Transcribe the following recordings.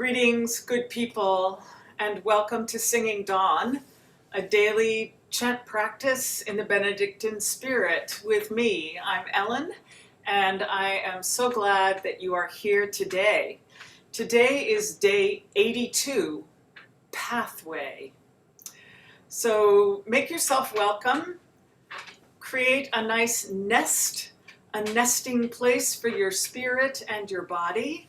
Greetings, good people, and welcome to Singing Dawn, a daily chant practice in the Benedictine Spirit with me. I'm Ellen, and I am so glad that you are here today. Today is day 82, Pathway. So make yourself welcome. Create a nice nest, a nesting place for your spirit and your body.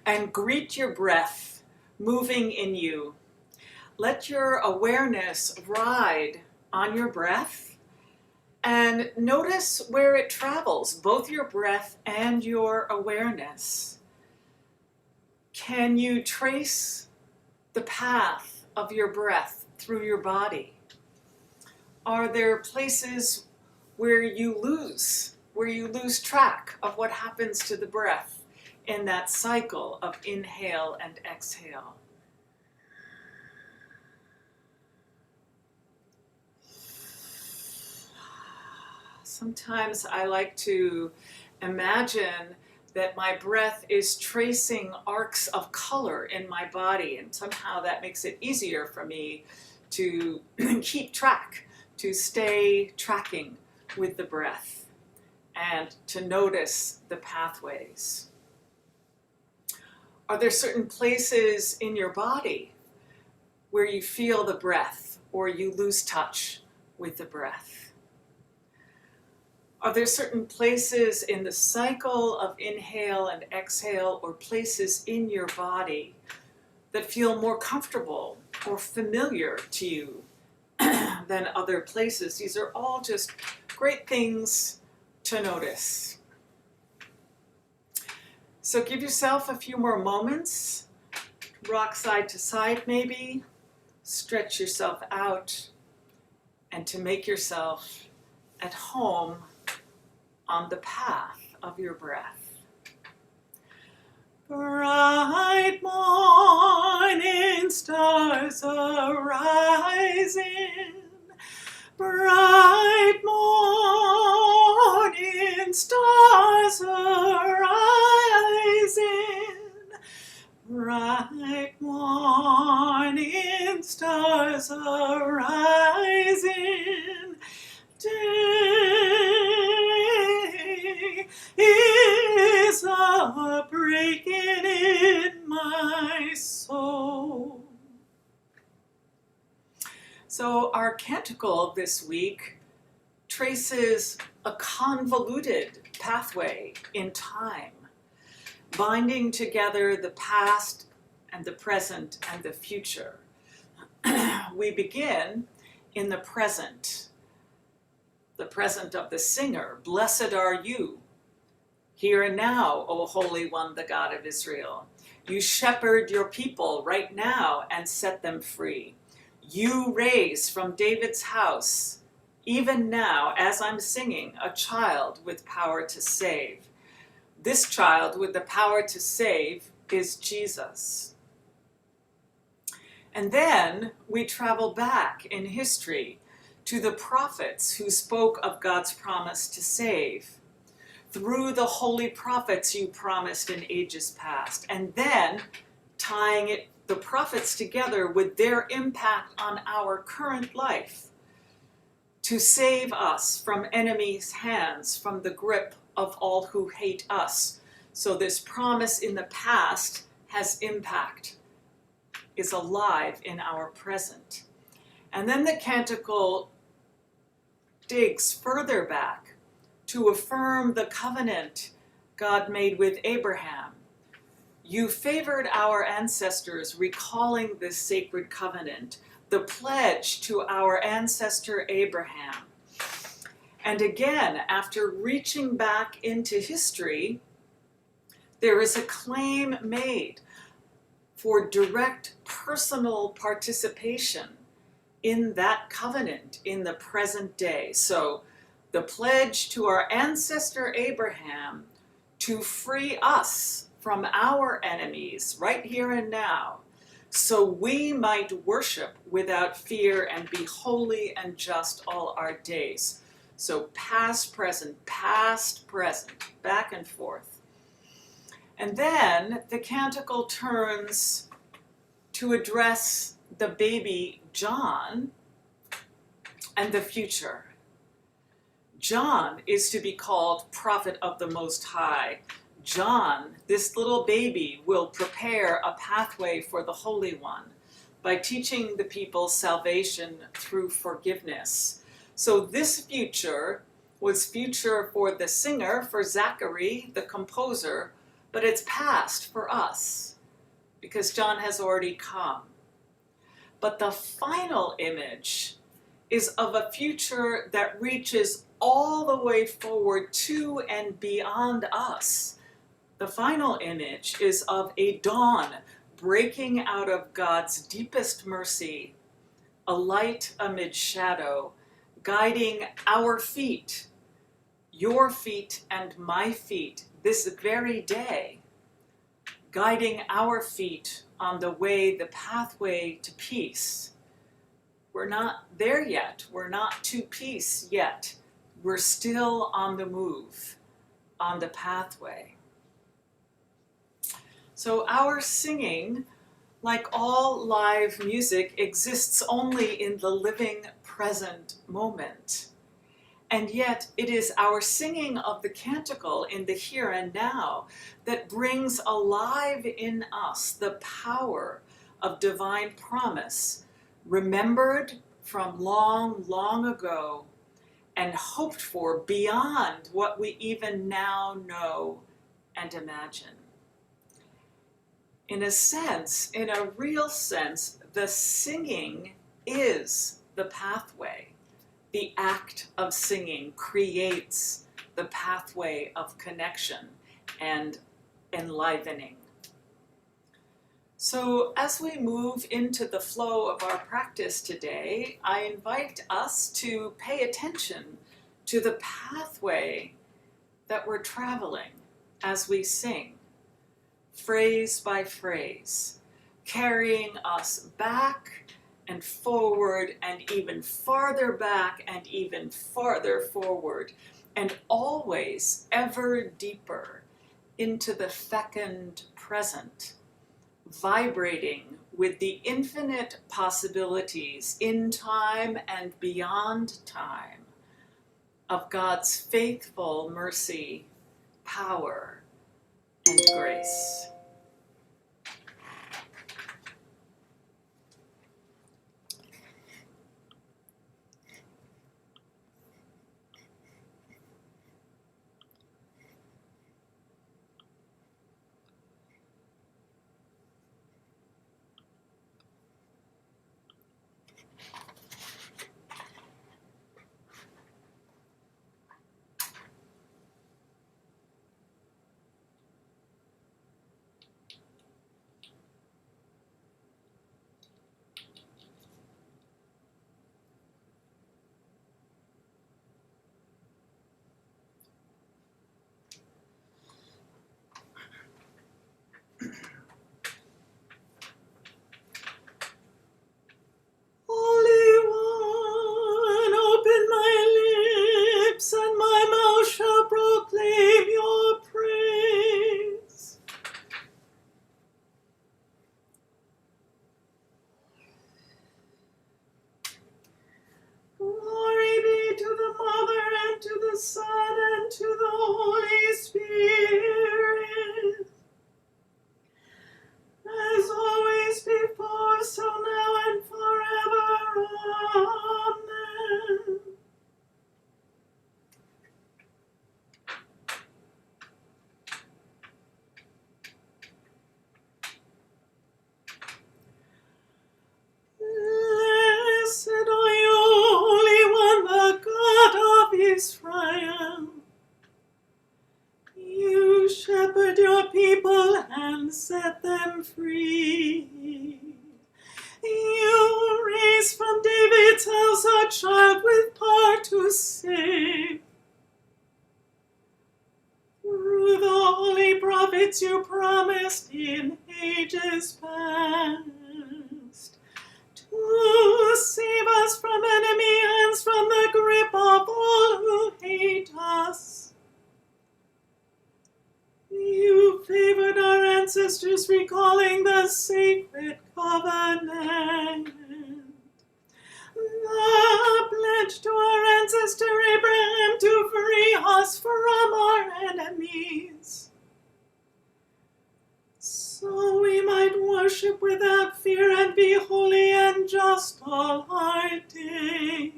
And greet your breath moving in you. Let your awareness ride on your breath and notice where it travels, both your breath and your awareness. Can you trace the path of your breath through your body? Are there places where you lose track of what happens to the breath in that cycle of inhale and exhale? Sometimes I like to imagine that my breath is tracing arcs of color in my body, and somehow that makes it easier for me to keep track, to stay tracking with the breath, and to notice the pathways. Are there certain places in your body where you feel the breath or you lose touch with the breath? Are there certain places in the cycle of inhale and exhale or places in your body that feel more comfortable or familiar to you than other places? These are all just great things to notice. So give yourself a few more moments, rock side to side maybe, stretch yourself out, and to make yourself at home on the path of your breath. Bright morning stars arising, bright morning stars arising, bright morning stars arising, day is a breaking in my soul. So our canticle this week traces a convoluted pathway in time, binding together the past and the present and the future. We begin in the present of the singer. Blessed are you, here and now, O Holy One, the God of Israel. You shepherd your people right now and set them free. You raise from David's house, even now, as I'm singing, a child with power to save. This child with the power to save is Jesus. And then we travel back in history to the prophets who spoke of God's promise to save. Through the holy prophets you promised in ages past, and then tying the prophets together with their impact on our current life to save us from enemies' hands, from the grip of all who hate us. So this promise in the past has impact, is alive in our present. And then the canticle digs further back to affirm the covenant God made with Abraham. You favored our ancestors, recalling this sacred covenant, the pledge to our ancestor Abraham. And again, after reaching back into history, there is a claim made for direct personal participation in that covenant in the present day. So the pledge to our ancestor Abraham to free us from our enemies right here and now, so we might worship without fear and be holy and just all our days. So past, present, back and forth. And then the canticle turns to address the baby John and the future. John is to be called prophet of the Most High. John, this little baby, will prepare a pathway for the Holy One by teaching the people salvation through forgiveness. So this future was future for the singer, for Zachary, the composer, but it's past for us because John has already come. But the final image is of a future that reaches all the way forward to and beyond us. The final image is of a dawn breaking out of God's deepest mercy, a light amid shadow, guiding our feet, your feet and my feet, this very day, guiding our feet on the way, the pathway to peace. We're not there yet. We're not to peace yet. We're still on the move, on the pathway. So our singing, like all live music, exists only in the living present moment. And yet it is our singing of the canticle in the here and now that brings alive in us the power of divine promise, remembered from long, long ago, and hoped for beyond what we even now know and imagine. In a sense, in a real sense, the singing is the pathway. The act of singing creates the pathway of connection and enlivening. So as we move into the flow of our practice today, I invite us to pay attention to the pathway that we're traveling as we sing, phrase by phrase, carrying us back and forward and even farther back and even farther forward, and always ever deeper into the fecund present, vibrating with the infinite possibilities in time and beyond time of God's faithful mercy, power, and grace. Holy One, open my lips, and my mouth shall proclaim your praise. Glory be to the Mother, and to the Son, and to the Holy Spirit, as always before, so now and forever. Amen. Blessed are you, Holy One, the God of Israel. You shepherd your people and set them free. You raise from David's house a child with power to save. Through the holy prophets you promised in ages past to save us from enemy hands, from the grip of all who hate us. You favored ancestors recalling the sacred covenant. The pledge to our ancestor Abraham to free us from our enemies, so we might worship without fear and be holy and just all our days.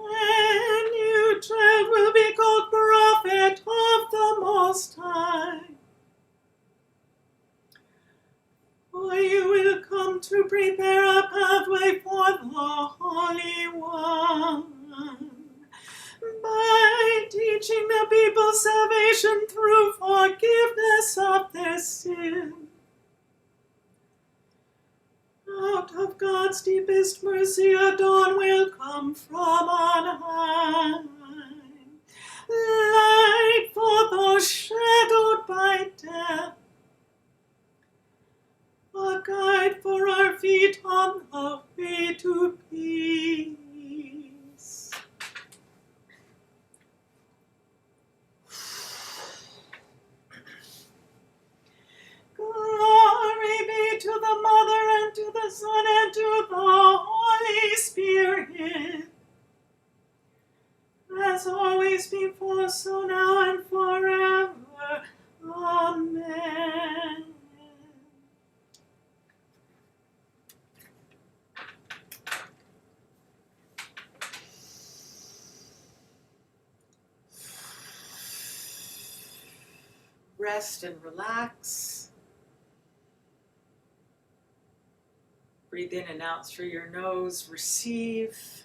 And you, child, will be called prophet of the Most High. For you will come to prepare a pathway for the Holy One, by teaching the people salvation through forgiveness of their sin. Out of God's deepest mercy a dawn will come from on high, light for those shadowed by death, a guide for our feet on the way to peace. Glory be to the Mother, and to the Son, and to the Holy Spirit, as always before, so now and forever. Amen. Rest and relax. Breathe in and out through your nose. Receive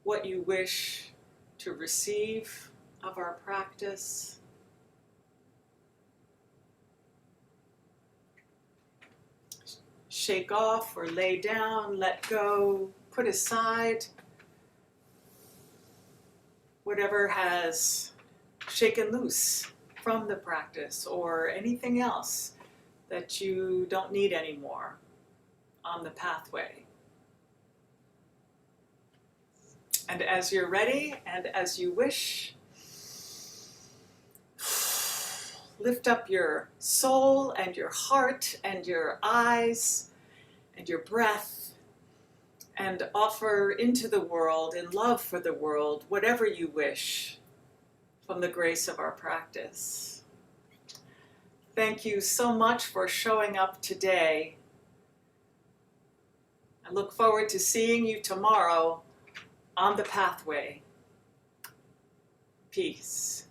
what you wish to receive of our practice. Shake off or lay down, let go, put aside whatever has shaken loose from the practice or anything else that you don't need anymore on the pathway. And as you're ready and as you wish, lift up your soul and your heart and your eyes and your breath and offer into the world, in love for the world, whatever you wish from the grace of our practice. Thank you so much for showing up today. I look forward to seeing you tomorrow on the pathway. Peace.